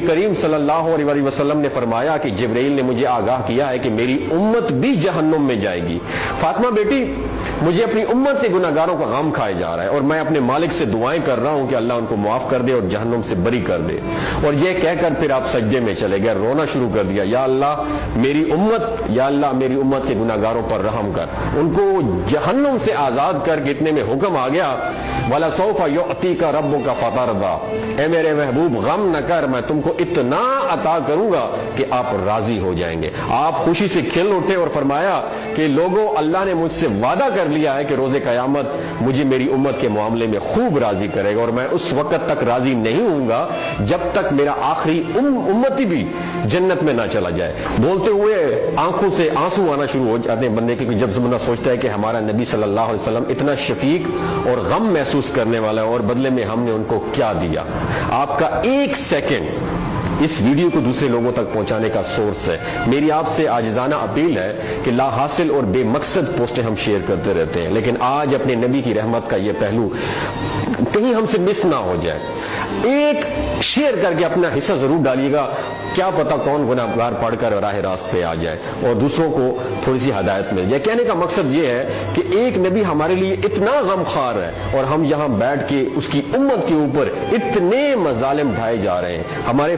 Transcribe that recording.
کریم صلی اللہ علیہ وسلم نے فرمایا کہ جبرائیل نے مجھے آگاہ کیا ہے کہ میری امت بھی جہنم میں جائے گی۔ فاطمہ بیٹی، مجھے اپنی امت کے گناہگاروں کا غم کھائے جا رہا ہے، اور میں اپنے مالک سے دعائیں کر رہا ہوں کہ اللہ ان کو معاف کر دے اور جہنم سے بری کر دے۔ اور یہ کہہ کر پھر آپ سجدے میں چلے گئے، رونا شروع کر دیا، یا اللہ میری امت، یا اللہ میری امت کے گناہگاروں پر رحم کر، ان کو جہنم سے آزاد کر کے۔ اتنے میں حکم آ گیا، وَلَسَوْفَ يُعْطِيكَ رَبُّكَ فَتَرْضَىٰ، اے میرے محبوب غم نہ کر، میں تم کو اتنا عطا کروں گا کہ آپ راضی ہو جائیں گے۔ آپ خوشی سے کھل اٹھے اور فرمایا کہ لوگوں، اللہ نے مجھ سے وعدہ کر لیا ہے کہ روز قیامت مجھے میری امت کے معاملے میں خوب راضی کرے گا، اور میں اس وقت تک راضی نہیں ہوں گا جب تک میرا آخری امتی بھی جنت میں نہ چلا جائے۔ بولتے ہوئے آنکھوں سے آنسو آنا شروع ہو جاتے ہیں بندے کے، جب بندہ سوچتا ہے کہ ہمارا نبی صلی اللہ علیہ وسلم اتنا شفیق اور غم محسوس کرنے والا ہے، اور بدلے میں ہم نے ان کو کیا دیا۔ آپ کا ایک سیکنڈ اس ویڈیو کو دوسرے لوگوں تک پہنچانے کا سورس ہے۔ میری آپ سے عاجزانہ اپیل ہے کہ لا حاصل اور بے مقصد پوسٹیں ہم شیئر کرتے رہتے ہیں، لیکن آج اپنے نبی کی رحمت کا یہ پہلو کہیں ہم سے مس نہ ہو جائے۔ ایک شیئر کر کے اپنا حصہ ضرور ڈالیے گا، کیا پتہ کون گناہگار پڑھ کر راہ راست پہ آ جائے اور دوسروں کو تھوڑی سی ہدایت مل جائے۔ کہنے کا مقصد یہ ہے کہ ایک نبی ہمارے لیے اتنا غم خوار ہے، اور ہم یہاں بیٹھ کے اس کی امت کے اوپر اتنے مظالم ڈھائے جا رہے ہیں۔ ہمارے